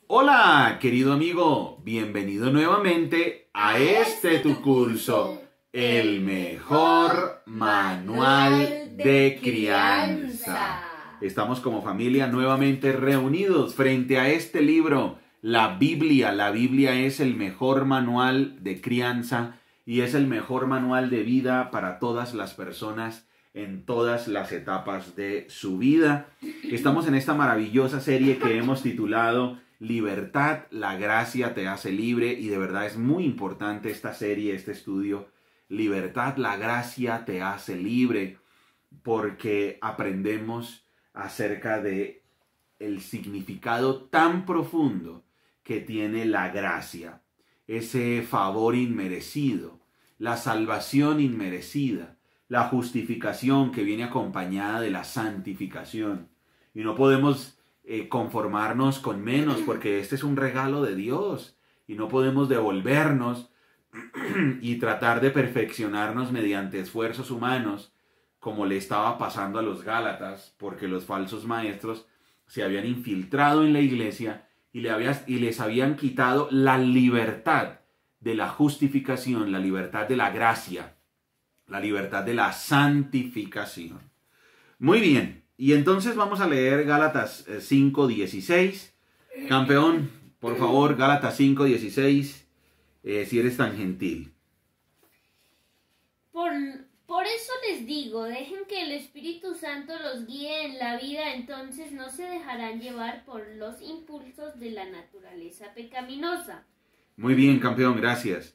Hola, querido amigo, bienvenido nuevamente a este tu curso, el mejor manual de crianza. Estamos como familia nuevamente reunidos frente a este libro, la Biblia. La Biblia es el mejor manual de crianza y es el mejor manual de vida para todas las personas en todas las etapas de su vida. Estamos en esta maravillosa serie que hemos titulado Libertad, la gracia te hace libre, y de verdad es muy importante esta serie, este estudio. Libertad, la gracia te hace libre, porque aprendemos acerca de el significado tan profundo que tiene la gracia, ese favor inmerecido, la salvación inmerecida, la justificación que viene acompañada de la santificación. Y no podemos conformarnos con menos, porque este es un regalo de Dios y no podemos devolvernos y tratar de perfeccionarnos mediante esfuerzos humanos, como le estaba pasando a los Gálatas, porque los falsos maestros se habían infiltrado en la iglesia y les habían quitado la libertad de la justificación, la libertad de la gracia, la libertad de la santificación. Muy bien, y entonces vamos a leer Gálatas 5:16. Campeón, por favor, Gálatas 5:16, si eres tan gentil. Por eso les digo, dejen que el Espíritu Santo los guíe en la vida, entonces no se dejarán llevar por los impulsos de la naturaleza pecaminosa. Muy bien, campeón, gracias.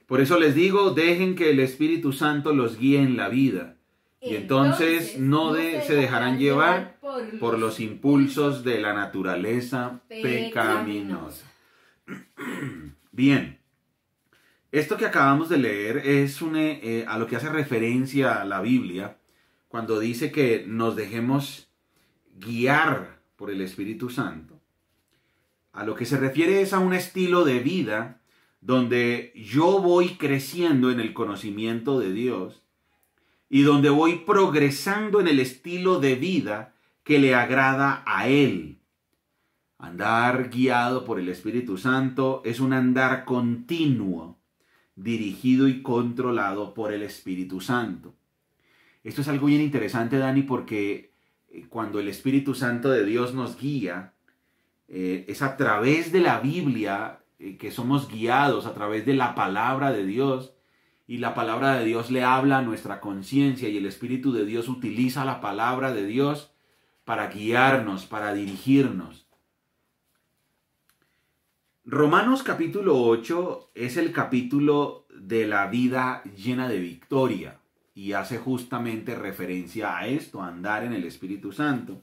Por eso les digo, dejen que el Espíritu Santo los guíe en la vida. Y entonces no se dejarán llevar por los impulsos de la naturaleza pecaminosa. Bien, esto que acabamos de leer es a lo que hace referencia a la Biblia, cuando dice que nos dejemos guiar por el Espíritu Santo. A lo que se refiere es a un estilo de vida donde yo voy creciendo en el conocimiento de Dios y donde voy progresando en el estilo de vida que le agrada a Él. Andar guiado por el Espíritu Santo es un andar continuo, dirigido y controlado por el Espíritu Santo. Esto es algo bien interesante, Dani, porque cuando el Espíritu Santo de Dios nos guía, es a través de la Biblia que somos guiados, a través de la palabra de Dios, y la palabra de Dios le habla a nuestra conciencia, y el Espíritu de Dios utiliza la palabra de Dios para guiarnos, para dirigirnos. Romanos capítulo 8 es el capítulo de la vida llena de victoria, y hace justamente referencia a esto, a andar en el Espíritu Santo.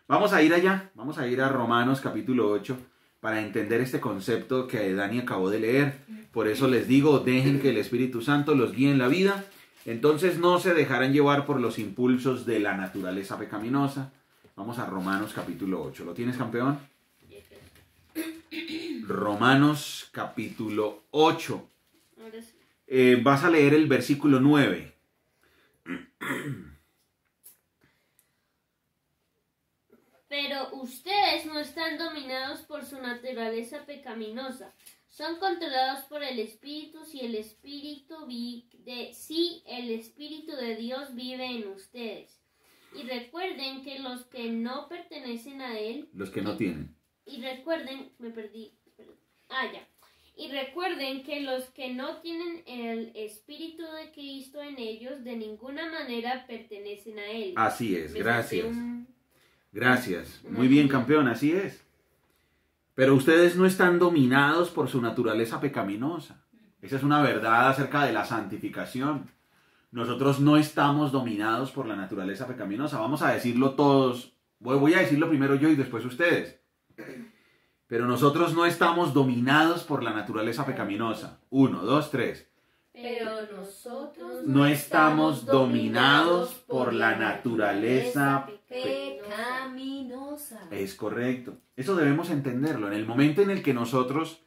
Vamos a ir allá, vamos a ir a Romanos capítulo 8 para entender este concepto que Dani acabó de leer. Por eso les digo, dejen que el Espíritu Santo los guíe en la vida, entonces no se dejarán llevar por los impulsos de la naturaleza pecaminosa. Vamos a Romanos capítulo 8. ¿Lo tienes, campeón? Romanos capítulo 8. Vas a leer el versículo 9. Pero ustedes no están dominados por su naturaleza pecaminosa. Son controlados por el Espíritu si el Espíritu de Dios vive en ustedes. Y recuerden que los que no pertenecen a Él... Los que no tienen. Y recuerden... Y recuerden que los que no tienen el Espíritu de Cristo en ellos de ninguna manera pertenecen a Él. Así es, gracias. Gracias. Muy bien, campeón, así es. Pero ustedes no están dominados por su naturaleza pecaminosa. Esa es una verdad acerca de la santificación. Nosotros no estamos dominados por la naturaleza pecaminosa. Vamos a decirlo todos. Voy a decirlo primero yo y después ustedes. Pero nosotros no estamos dominados por la naturaleza pecaminosa. 1, 2, 3. Pero nosotros no estamos dominados por la naturaleza pecaminosa. Es correcto. Eso debemos entenderlo. En el momento en el que nosotros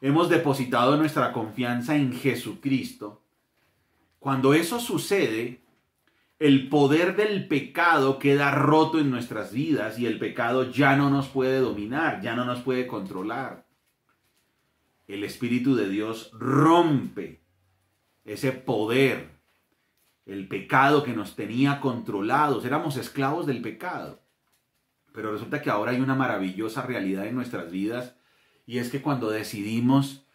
hemos depositado nuestra confianza en Jesucristo, cuando eso sucede, el poder del pecado queda roto en nuestras vidas y el pecado ya no nos puede dominar, ya no nos puede controlar. El Espíritu de Dios rompe ese poder, el pecado que nos tenía controlados. Éramos esclavos del pecado. Pero resulta que ahora hay una maravillosa realidad en nuestras vidas, y es que cuando decidimos,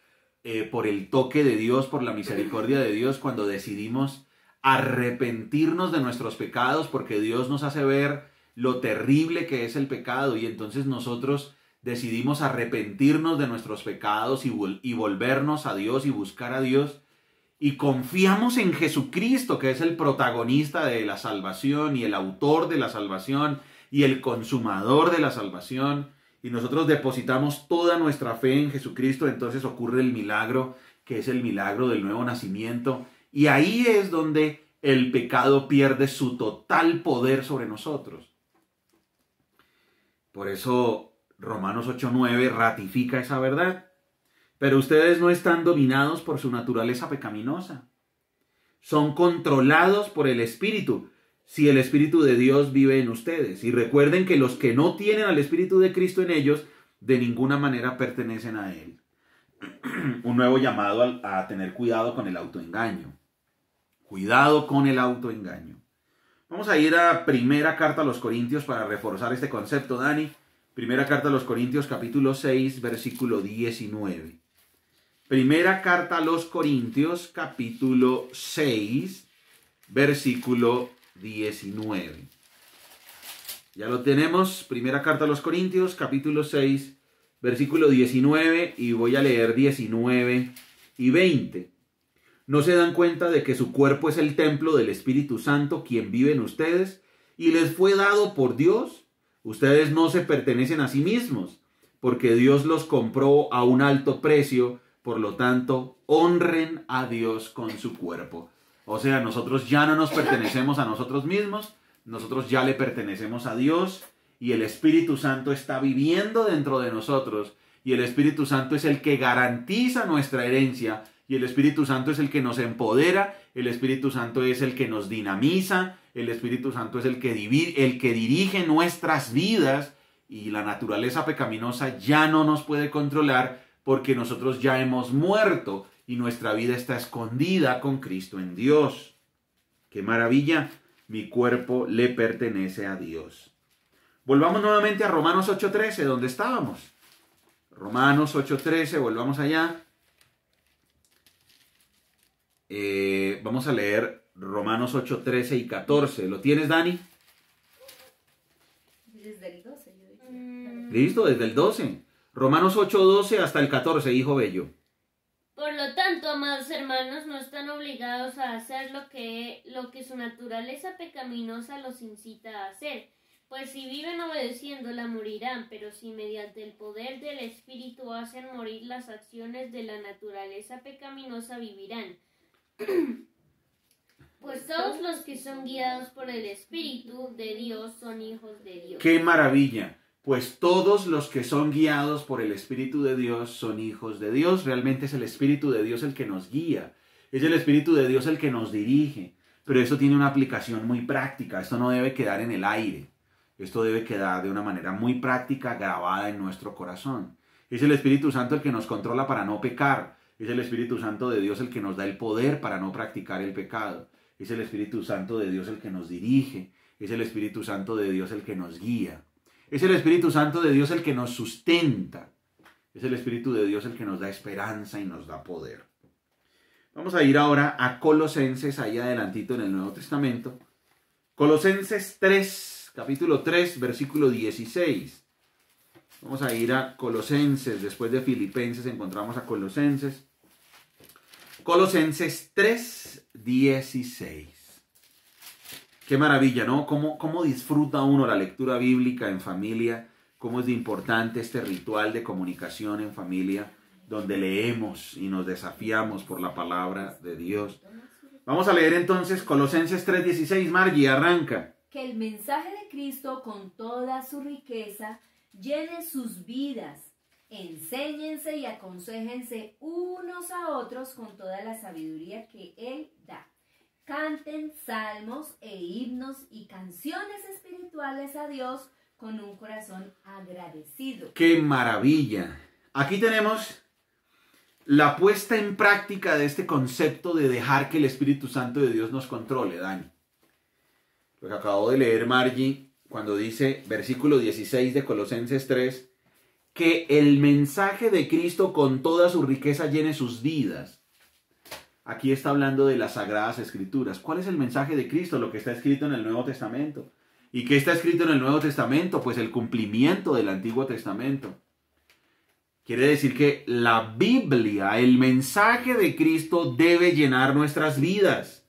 por el toque de Dios, por la misericordia de Dios, cuando decidimos arrepentirnos de nuestros pecados, porque Dios nos hace ver lo terrible que es el pecado, y entonces nosotros decidimos arrepentirnos de nuestros pecados y volvernos a Dios y buscar a Dios, y confiamos en Jesucristo, que es el protagonista de la salvación y el autor de la salvación y el consumador de la salvación, y nosotros depositamos toda nuestra fe en Jesucristo, entonces ocurre el milagro, que es el milagro del nuevo nacimiento, y ahí es donde el pecado pierde su total poder sobre nosotros. Por eso Romanos 8:9 ratifica esa verdad. Pero ustedes no están dominados por su naturaleza pecaminosa. Son controlados por el Espíritu, si el Espíritu de Dios vive en ustedes. Y recuerden que los que no tienen al Espíritu de Cristo en ellos, de ninguna manera pertenecen a Él. Un nuevo llamado a tener cuidado con el autoengaño. Cuidado con el autoengaño. Vamos a ir a Primera Carta a los Corintios para reforzar este concepto, Dani. Primera Carta a los Corintios, capítulo 6, versículo 19. Primera Carta a los Corintios, capítulo 6, versículo 19. Ya lo tenemos. Primera Carta a los Corintios, capítulo 6, versículo 19, y voy a leer 19 y 20. ¿No se dan cuenta de que su cuerpo es el templo del Espíritu Santo, quien vive en ustedes, y les fue dado por Dios? Ustedes no se pertenecen a sí mismos, porque Dios los compró a un alto precio. Por lo tanto, honren a Dios con su cuerpo. O sea, nosotros ya no nos pertenecemos a nosotros mismos, nosotros ya le pertenecemos a Dios, y el Espíritu Santo está viviendo dentro de nosotros, y el Espíritu Santo es el que garantiza nuestra herencia, y el Espíritu Santo es el que nos empodera, el Espíritu Santo es el que nos dinamiza, el Espíritu Santo es el que dirige nuestras vidas, y la naturaleza pecaminosa ya no nos puede controlar, porque nosotros ya hemos muerto y nuestra vida está escondida con Cristo en Dios. ¡Qué maravilla! Mi cuerpo le pertenece a Dios. Volvamos nuevamente a Romanos 8:13, donde estábamos. Romanos 8:13, volvamos allá. Vamos a leer Romanos 8:13 y 14. ¿Lo tienes, Dani? Desde el 12. Listo, desde el 12. Romanos 8:12 hasta el 14, hijo bello. Por lo tanto, amados hermanos, no están obligados a hacer lo que su naturaleza pecaminosa los incita a hacer. Pues si viven obedeciéndola, morirán, pero si mediante el poder del Espíritu hacen morir las acciones de la naturaleza pecaminosa, vivirán. Pues todos los que son guiados por el Espíritu de Dios son hijos de Dios. ¡Qué maravilla! Pues todos los que son guiados por el Espíritu de Dios son hijos de Dios. Realmente es el Espíritu de Dios el que nos guía. Es el Espíritu de Dios el que nos dirige. Pero eso tiene una aplicación muy práctica. Esto no debe quedar en el aire. Esto debe quedar de una manera muy práctica, grabada en nuestro corazón. Es el Espíritu Santo el que nos controla para no pecar. Es el Espíritu Santo de Dios el que nos da el poder para no practicar el pecado. Es el Espíritu Santo de Dios el que nos dirige. Es el Espíritu Santo de Dios el que nos guía. Es el Espíritu Santo de Dios el que nos sustenta. Es el Espíritu de Dios el que nos da esperanza y nos da poder. Vamos a ir ahora a Colosenses, ahí adelantito en el Nuevo Testamento. Colosenses 3, capítulo 3, versículo 16. Vamos a ir a Colosenses, después de Filipenses encontramos a Colosenses. Colosenses 3, 16. Qué maravilla, ¿no? ¿Cómo disfruta uno la lectura bíblica en familia? ¿Cómo es de importante este ritual de comunicación en familia, donde leemos y nos desafiamos por la palabra de Dios? Vamos a leer entonces Colosenses 3:16. Margie, arranca. Que el mensaje de Cristo con toda su riqueza llene sus vidas. Enséñense y aconséjense unos a otros con toda la sabiduría que Él da. canten salmos e himnos y canciones espirituales a Dios con un corazón agradecido. ¡Qué maravilla! Aquí tenemos la puesta en práctica de este concepto de dejar que el Espíritu Santo de Dios nos controle, Dani. Lo que acabo de leer, Margie, cuando dice, versículo 16 de Colosenses 3, que el mensaje de Cristo con toda su riqueza llene sus vidas. Aquí está hablando de las Sagradas Escrituras. ¿Cuál es el mensaje de Cristo? Lo que está escrito en el Nuevo Testamento. ¿Y qué está escrito en el Nuevo Testamento? Pues el cumplimiento del Antiguo Testamento. Quiere decir que la Biblia, el mensaje de Cristo, debe llenar nuestras vidas.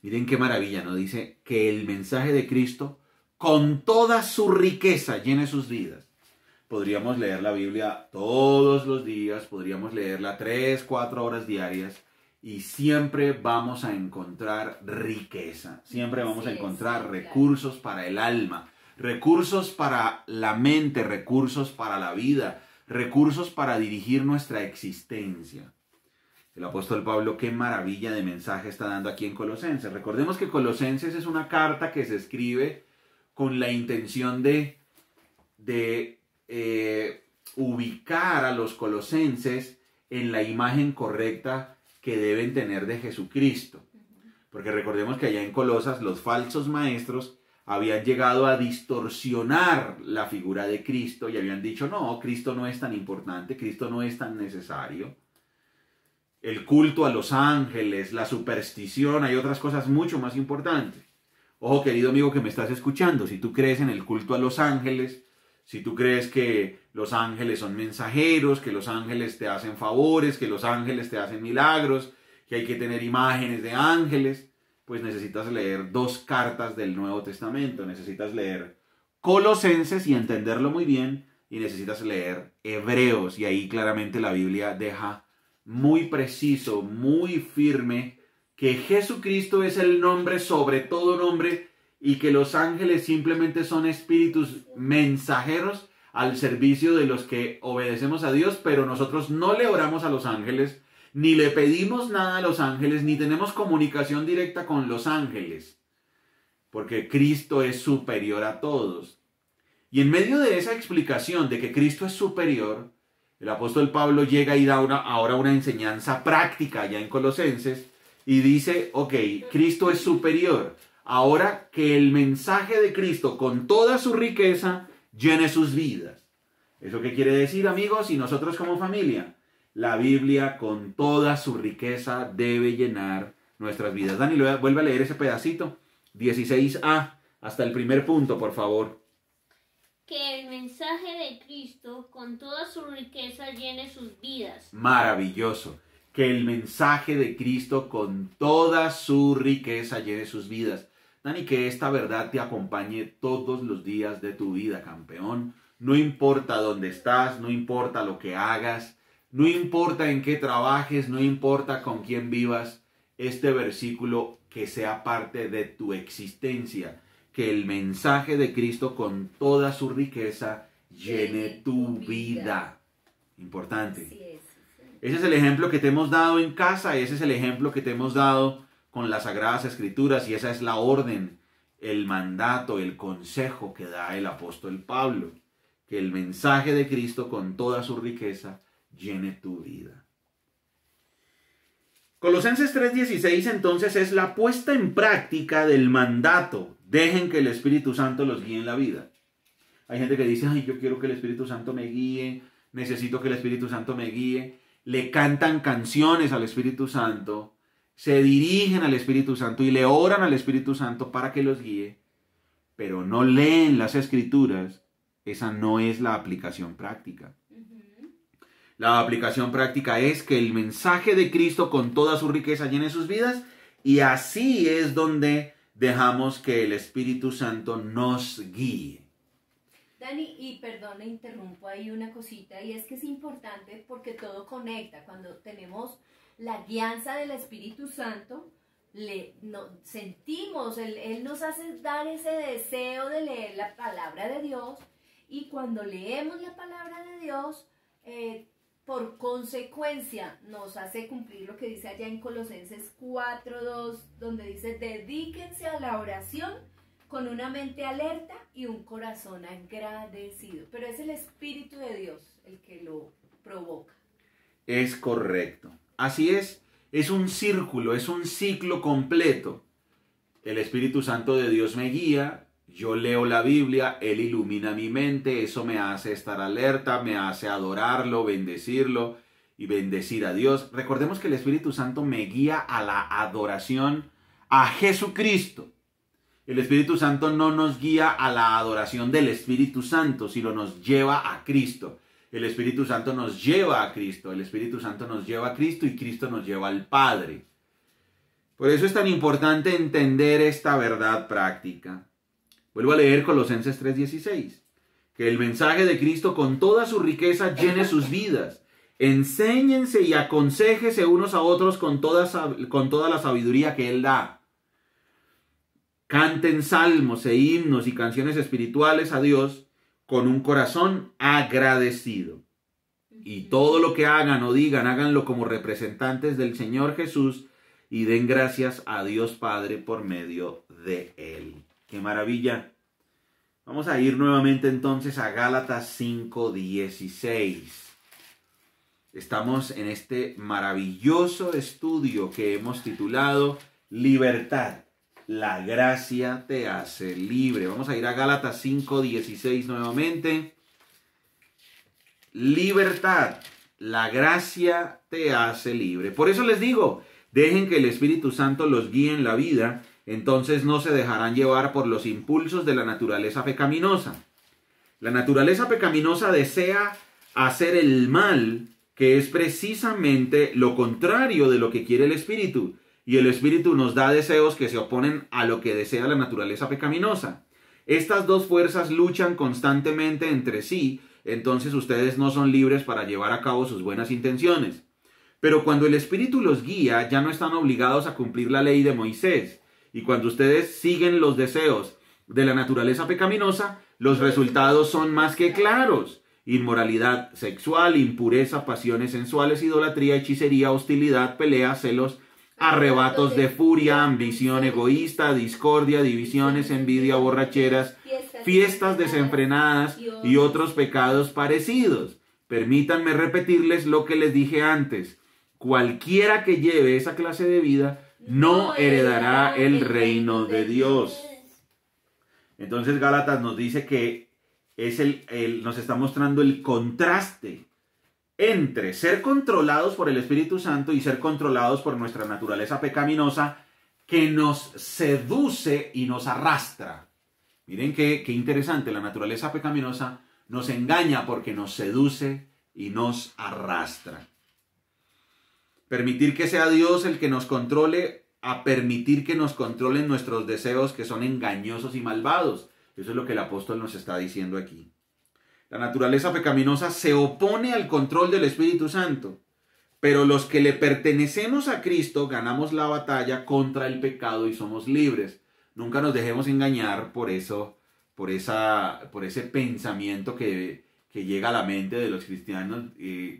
Miren qué maravilla, ¿no? Dice que el mensaje de Cristo, con toda su riqueza, llene sus vidas. Podríamos leer la Biblia todos los días, podríamos leerla 3, 4 horas diarias y siempre vamos a encontrar riqueza, siempre vamos a encontrar recursos para el alma, recursos para la mente, recursos para la vida, recursos para dirigir nuestra existencia. El apóstol Pablo, qué maravilla de mensaje está dando aquí en Colosenses. Recordemos que Colosenses es una carta que se escribe con la intención de ubicar a los colosenses en la imagen correcta que deben tener de Jesucristo. Porque recordemos que allá en Colosas los falsos maestros habían llegado a distorsionar la figura de Cristo y habían dicho, no, Cristo no es tan importante, Cristo no es tan necesario. El culto a los ángeles, la superstición, hay otras cosas mucho más importantes. Ojo, querido amigo que me estás escuchando, si tú crees en el culto a los ángeles, si tú crees que los ángeles son mensajeros, que los ángeles te hacen favores, que los ángeles te hacen milagros, que hay que tener imágenes de ángeles, pues necesitas leer 2 cartas del Nuevo Testamento. Necesitas leer Colosenses y entenderlo muy bien, y necesitas leer Hebreos, y ahí claramente la Biblia deja muy preciso, muy firme, que Jesucristo es el nombre sobre todo nombre y que los ángeles simplemente son espíritus mensajeros al servicio de los que obedecemos a Dios, pero nosotros no le oramos a los ángeles, ni le pedimos nada a los ángeles, ni tenemos comunicación directa con los ángeles, porque Cristo es superior a todos. Y en medio de esa explicación de que Cristo es superior, el apóstol Pablo llega y da ahora una enseñanza práctica ya en Colosenses, y dice, ok, Cristo es superior. Ahora que el mensaje de Cristo con toda su riqueza llene sus vidas. ¿Eso qué quiere decir, amigos? Y nosotros como familia, la Biblia con toda su riqueza debe llenar nuestras vidas. Dani, vuelve a leer ese pedacito, 16a, hasta el primer punto, por favor. Que el mensaje de Cristo con toda su riqueza llene sus vidas. Maravilloso. Que el mensaje de Cristo con toda su riqueza llene sus vidas. Dani, que esta verdad te acompañe todos los días de tu vida, campeón. No importa dónde estás, no importa lo que hagas, no importa en qué trabajes, no importa con quién vivas, este versículo que sea parte de tu existencia. Que el mensaje de Cristo con toda su riqueza llene tu vida. Importante. Sí. Ese es el ejemplo que te hemos dado en casa, ese es el ejemplo que te hemos dado con las Sagradas Escrituras, y esa es la orden, el mandato, el consejo que da el apóstol Pablo. Que el mensaje de Cristo con toda su riqueza llene tu vida. Colosenses 3:16 entonces es la puesta en práctica del mandato. Dejen que el Espíritu Santo los guíe en la vida. Hay gente que dice, ay, yo quiero que el Espíritu Santo me guíe, necesito que el Espíritu Santo me guíe. Le cantan canciones al Espíritu Santo, se dirigen al Espíritu Santo y le oran al Espíritu Santo para que los guíe, pero no leen las Escrituras. Esa no es la aplicación práctica. La aplicación práctica es que el mensaje de Cristo con toda su riqueza llene sus vidas, y así es donde dejamos que el Espíritu Santo nos guíe. Dani, y perdón, le interrumpo ahí una cosita, y es que es importante porque todo conecta. Cuando tenemos la guianza del Espíritu Santo, sentimos, Él nos hace dar ese deseo de leer la palabra de Dios, y cuando leemos la palabra de Dios, por consecuencia nos hace cumplir lo que dice allá en Colosenses 4:2, donde dice: dedíquense a la oración con una mente alerta y un corazón agradecido. Pero es el Espíritu de Dios el que lo provoca. Es correcto. Así es un círculo, es un ciclo completo. El Espíritu Santo de Dios me guía, yo leo la Biblia, Él ilumina mi mente, eso me hace estar alerta, me hace adorarlo, bendecirlo y bendecir a Dios. Recordemos que el Espíritu Santo me guía a la adoración a Jesucristo. El Espíritu Santo no nos guía a la adoración del Espíritu Santo, sino nos lleva a Cristo. El Espíritu Santo nos lleva a Cristo, el Espíritu Santo nos lleva a Cristo y Cristo nos lleva al Padre. Por eso es tan importante entender esta verdad práctica. Vuelvo a leer Colosenses 3:16. Que el mensaje de Cristo con toda su riqueza llene sus vidas. Enséñense y aconséjese unos a otros con toda la sabiduría que Él da. Canten salmos e himnos y canciones espirituales a Dios con un corazón agradecido. Y todo lo que hagan o digan, háganlo como representantes del Señor Jesús y den gracias a Dios Padre por medio de Él. ¡Qué maravilla! Vamos a ir nuevamente entonces a Gálatas 5:16. Estamos en este maravilloso estudio que hemos titulado Libertad. La gracia te hace libre. Vamos a ir a Gálatas 5:16 nuevamente. Libertad. La gracia te hace libre. Por eso les digo, dejen que el Espíritu Santo los guíe en la vida, entonces no se dejarán llevar por los impulsos de la naturaleza pecaminosa. La naturaleza pecaminosa desea hacer el mal, que es precisamente lo contrario de lo que quiere el Espíritu. Y el Espíritu nos da deseos que se oponen a lo que desea la naturaleza pecaminosa. Estas dos fuerzas luchan constantemente entre sí, entonces ustedes no son libres para llevar a cabo sus buenas intenciones. Pero cuando el Espíritu los guía, ya no están obligados a cumplir la ley de Moisés. Y cuando ustedes siguen los deseos de la naturaleza pecaminosa, los resultados son más que claros. Inmoralidad sexual, impureza, pasiones sensuales, idolatría, hechicería, hostilidad, pelea, celos, arrebatos de furia, ambición egoísta, discordia, divisiones, envidia, borracheras, fiestas desenfrenadas y otros pecados parecidos. Permítanme repetirles lo que les dije antes. Cualquiera que lleve esa clase de vida no heredará el reino de Dios. Entonces Gálatas nos dice que nos está mostrando el contraste entre ser controlados por el Espíritu Santo y ser controlados por nuestra naturaleza pecaminosa que nos seduce y nos arrastra. Miren qué interesante, la naturaleza pecaminosa nos engaña porque nos seduce y nos arrastra. Permitir que sea Dios el que nos controle a permitir que nos controlen nuestros deseos que son engañosos y malvados. Eso es lo que el apóstol nos está diciendo aquí. La naturaleza pecaminosa se opone al control del Espíritu Santo, pero los que le pertenecemos a Cristo ganamos la batalla contra el pecado y somos libres. Nunca nos dejemos engañar por ese pensamiento que llega a la mente de los cristianos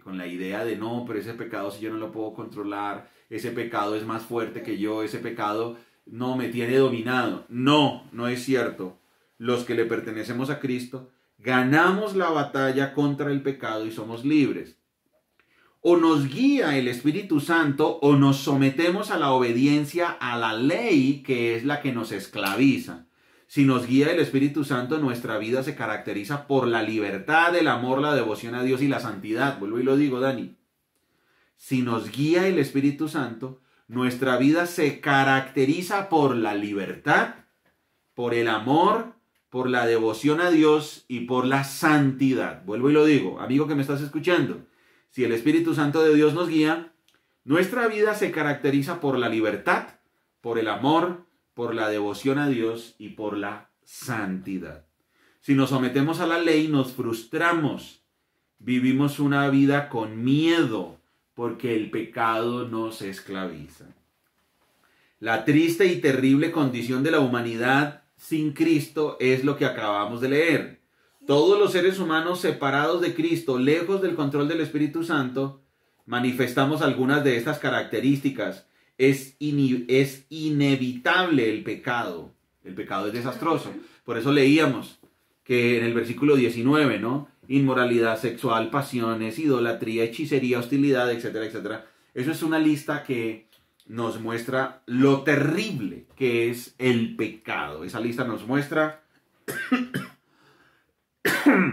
con la idea de no, pero ese pecado si yo no lo puedo controlar, ese pecado es más fuerte que yo, ese pecado no me tiene dominado. No, no es cierto. Los que le pertenecemos a Cristo ganamos la batalla contra el pecado y somos libres. O nos guía el Espíritu Santo o nos sometemos a la obediencia a la ley, que es la que nos esclaviza. Si nos guía el Espíritu Santo, nuestra vida se caracteriza por la libertad, el amor, la devoción a Dios y la santidad. Vuelvo y lo digo, Dani. Si nos guía el Espíritu Santo, nuestra vida se caracteriza por la libertad, por el amor, por la devoción a Dios y por la santidad. Vuelvo y lo digo, amigo que me estás escuchando. Si el Espíritu Santo de Dios nos guía, nuestra vida se caracteriza por la libertad, por el amor, por la devoción a Dios y por la santidad. Si nos sometemos a la ley, nos frustramos. Vivimos una vida con miedo porque el pecado nos esclaviza. La triste y terrible condición de la humanidad sin Cristo es lo que acabamos de leer. Todos los seres humanos separados de Cristo, lejos del control del Espíritu Santo, manifestamos algunas de estas características. Es inevitable el pecado. El pecado es desastroso. Por eso leíamos que en el versículo 19, ¿no? Inmoralidad sexual, pasiones, idolatría, hechicería, hostilidad, etcétera, etcétera. Eso es una lista que nos muestra lo terrible que es el pecado. Esa lista nos muestra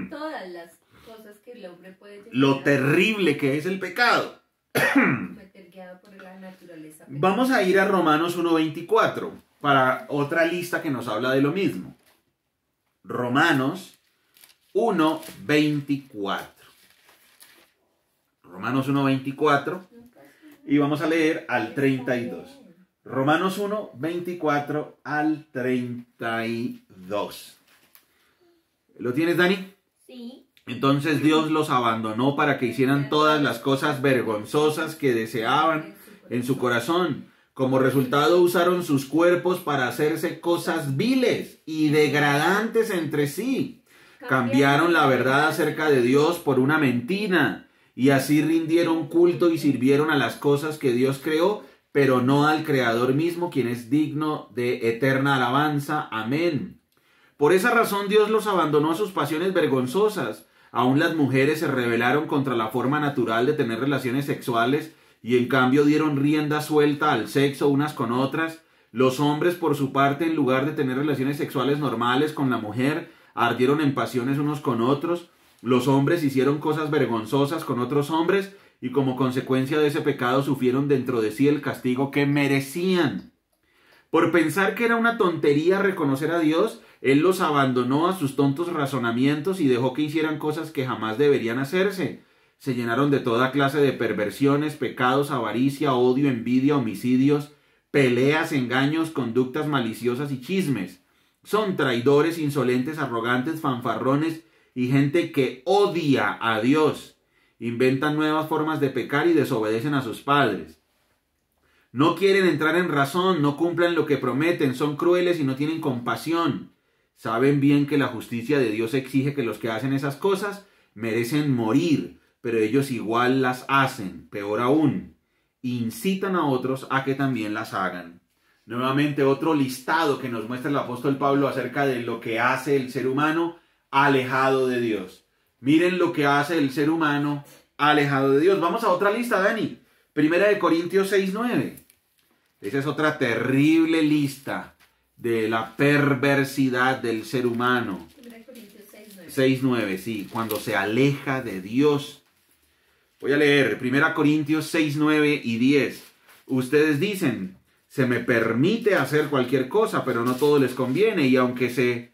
todas las cosas que el hombre puede llegar lo terrible que es el pecado. guiado por la naturaleza. Vamos a ir a Romanos 1:24 para otra lista que nos habla de lo mismo. Romanos 1:24. Romanos 1:24 y vamos a leer al 32. Romanos 1:24 al 32. ¿Lo tienes, Dani? Sí. Entonces Dios los abandonó para que hicieran todas las cosas vergonzosas que deseaban en su corazón. Como resultado usaron sus cuerpos para hacerse cosas viles y degradantes entre sí. Cambiaron la verdad acerca de Dios por una mentira y así rindieron culto y sirvieron a las cosas que Dios creó, pero no al Creador mismo, quien es digno de eterna alabanza. Amén. Por esa razón Dios los abandonó a sus pasiones vergonzosas. Aún las mujeres se rebelaron contra la forma natural de tener relaciones sexuales y en cambio dieron rienda suelta al sexo unas con otras. Los hombres, por su parte, en lugar de tener relaciones sexuales normales con la mujer, ardieron en pasiones unos con otros. Los hombres hicieron cosas vergonzosas con otros hombres y como consecuencia de ese pecado sufrieron dentro de sí el castigo que merecían. Por pensar que era una tontería reconocer a Dios, Él los abandonó a sus tontos razonamientos y dejó que hicieran cosas que jamás deberían hacerse. Se llenaron de toda clase de perversiones, pecados, avaricia, odio, envidia, homicidios, peleas, engaños, conductas maliciosas y chismes. Son traidores, insolentes, arrogantes, fanfarrones y gente que odia a Dios. Inventan nuevas formas de pecar y desobedecen a sus padres. No quieren entrar en razón, no cumplen lo que prometen, son crueles y no tienen compasión. Saben bien que la justicia de Dios exige que los que hacen esas cosas merecen morir, pero ellos igual las hacen. Peor aún, incitan a otros a que también las hagan. Nuevamente otro listado que nos muestra el apóstol Pablo acerca de lo que hace el ser humano alejado de Dios. Miren lo que hace el ser humano alejado de Dios. Vamos a otra lista, Dani. 1 Corintios 6:9. Esa es otra terrible lista de la perversidad del ser humano. 1 Corintios 6:9. 6:9, sí, cuando se aleja de Dios. Voy a leer 1 Corintios 6:9 y 10. Ustedes dicen, se me permite hacer cualquier cosa, pero no todo les conviene. Y aunque se...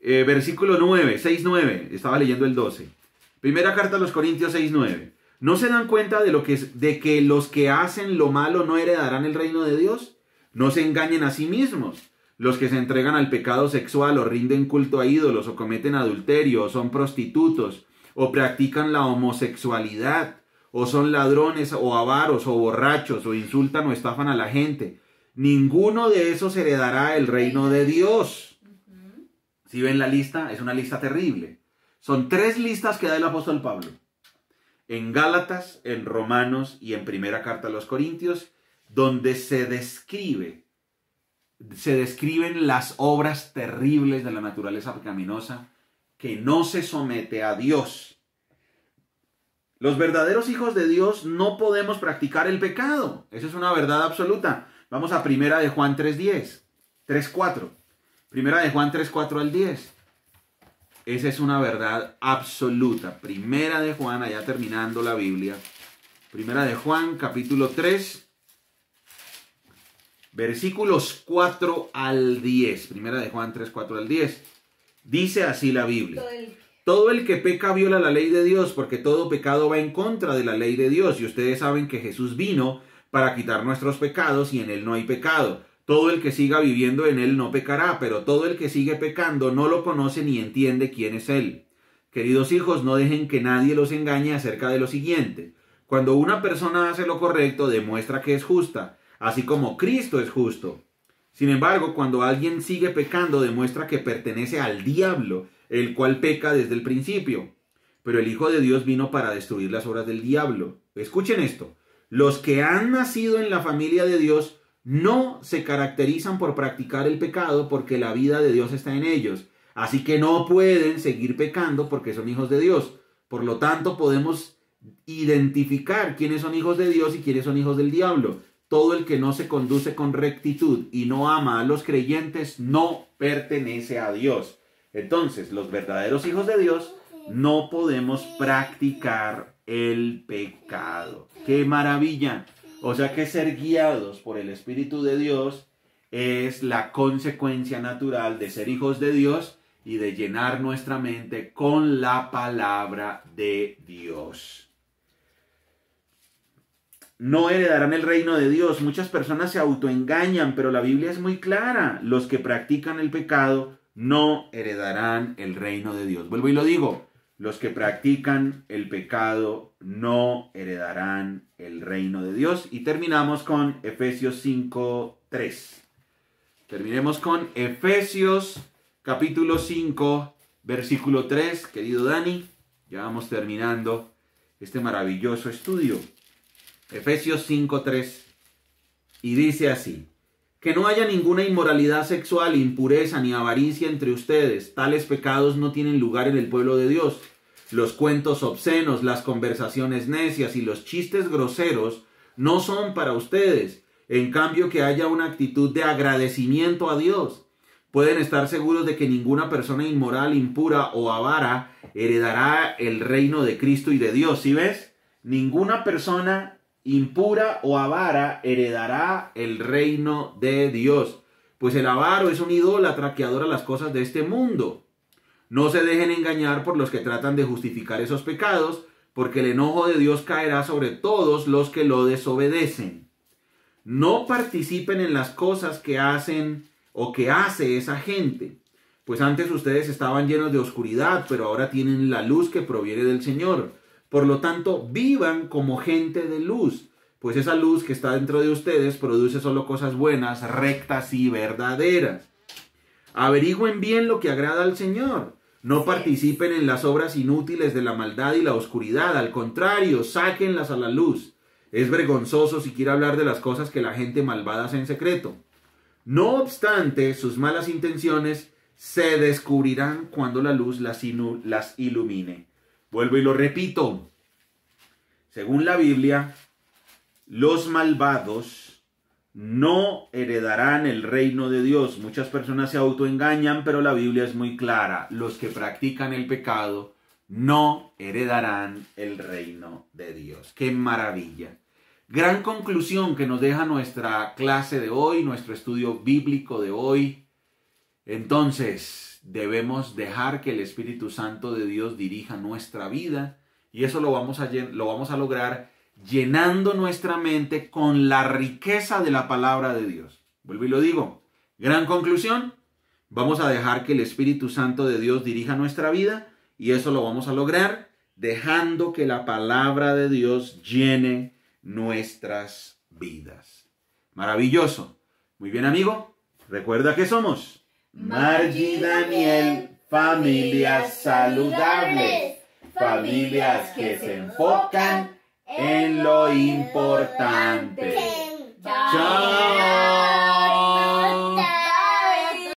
versículo 9, 6:9. Estaba leyendo el 12. Primera carta a los Corintios 6:9. ¿No se dan cuenta de que los que hacen lo malo no heredarán el reino de Dios? No se engañen a sí mismos. Los que se entregan al pecado sexual o rinden culto a ídolos o cometen adulterio o son prostitutos o practican la homosexualidad o son ladrones o avaros o borrachos o insultan o estafan a la gente. Ninguno de esos heredará el reino de Dios. ¿Sí ven la lista? Es una lista terrible. Son 3 listas que da el apóstol Pablo. En Gálatas, en Romanos y en Primera Carta a los Corintios, donde se describen las obras terribles de la naturaleza pecaminosa que no se somete a Dios. Los verdaderos hijos de Dios no podemos practicar el pecado. Esa es una verdad absoluta. Vamos a 1 de Juan 3:4. 1 de Juan 3:4 al 10. Esa es una verdad absoluta. 1 de Juan, allá terminando la Biblia. 1 de Juan, capítulo 3, versículos 4 al 10. 1 de Juan 3:4 al 10. Dice así la Biblia. Todo el que peca viola la ley de Dios, porque todo pecado va en contra de la ley de Dios. Y ustedes saben que Jesús vino para quitar nuestros pecados y en él no hay pecado. Todo el que siga viviendo en él no pecará, pero todo el que sigue pecando no lo conoce ni entiende quién es él. Queridos hijos, no dejen que nadie los engañe acerca de lo siguiente. Cuando una persona hace lo correcto, demuestra que es justa, así como Cristo es justo. Sin embargo, cuando alguien sigue pecando, demuestra que pertenece al diablo, el cual peca desde el principio. Pero el Hijo de Dios vino para destruir las obras del diablo. Escuchen esto. Los que han nacido en la familia de Dios no se caracterizan por practicar el pecado porque la vida de Dios está en ellos. Así que no pueden seguir pecando porque son hijos de Dios. Por lo tanto, podemos identificar quiénes son hijos de Dios y quiénes son hijos del diablo. Todo el que no se conduce con rectitud y no ama a los creyentes no pertenece a Dios. Entonces, los verdaderos hijos de Dios no podemos practicar el pecado. ¡Qué maravilla! O sea que ser guiados por el Espíritu de Dios es la consecuencia natural de ser hijos de Dios y de llenar nuestra mente con la palabra de Dios. No heredarán el reino de Dios. Muchas personas se autoengañan, pero la Biblia es muy clara. Los que practican el pecado no heredarán el reino de Dios. Vuelvo y lo digo. Los que practican el pecado no heredarán el reino de Dios. Y terminamos con Efesios 5:3. Terminemos con Efesios capítulo 5, versículo 3. Querido Dani, ya vamos terminando este maravilloso estudio. Efesios 5:3. Y dice así: que no haya ninguna inmoralidad sexual, impureza ni avaricia entre ustedes. Tales pecados no tienen lugar en el pueblo de Dios. Los cuentos obscenos, las conversaciones necias y los chistes groseros no son para ustedes. En cambio, que haya una actitud de agradecimiento a Dios. Pueden estar seguros de que ninguna persona inmoral, impura o avara heredará el reino de Cristo y de Dios. ¿Sí ves? Ninguna persona impura o avara heredará el reino de Dios. Pues el avaro es un idólatra que adora las cosas de este mundo. No se dejen engañar por los que tratan de justificar esos pecados, porque el enojo de Dios caerá sobre todos los que lo desobedecen. No participen en las cosas que hacen o que hace esa gente, pues antes ustedes estaban llenos de oscuridad, pero ahora tienen la luz que proviene del Señor. Por lo tanto, vivan como gente de luz, pues esa luz que está dentro de ustedes produce solo cosas buenas, rectas y verdaderas. Averigüen bien lo que agrada al Señor. No participen en las obras inútiles de la maldad y la oscuridad. Al contrario, sáquenlas a la luz. Es vergonzoso si quiere hablar de las cosas que la gente malvada hace en secreto. No obstante, sus malas intenciones se descubrirán cuando la luz las ilumine. Vuelvo y lo repito. Según la Biblia, los malvados no heredarán el reino de Dios. Muchas personas se autoengañan, pero la Biblia es muy clara. Los que practican el pecado no heredarán el reino de Dios. ¡Qué maravilla! Gran conclusión que nos deja nuestra clase de hoy, nuestro estudio bíblico de hoy. Entonces, debemos dejar que el Espíritu Santo de Dios dirija nuestra vida, y eso lo vamos a lograr llenando nuestra mente con la riqueza de la palabra de Dios. Vuelvo y lo digo. Gran conclusión. Vamos a dejar que el Espíritu Santo de Dios dirija nuestra vida, y eso lo vamos a lograr dejando que la palabra de Dios llene nuestras vidas. Maravilloso. Muy bien, amigo. Recuerda que somos Margie y Daniel, familias saludables, familias que se enfocan en lo importante. Chao.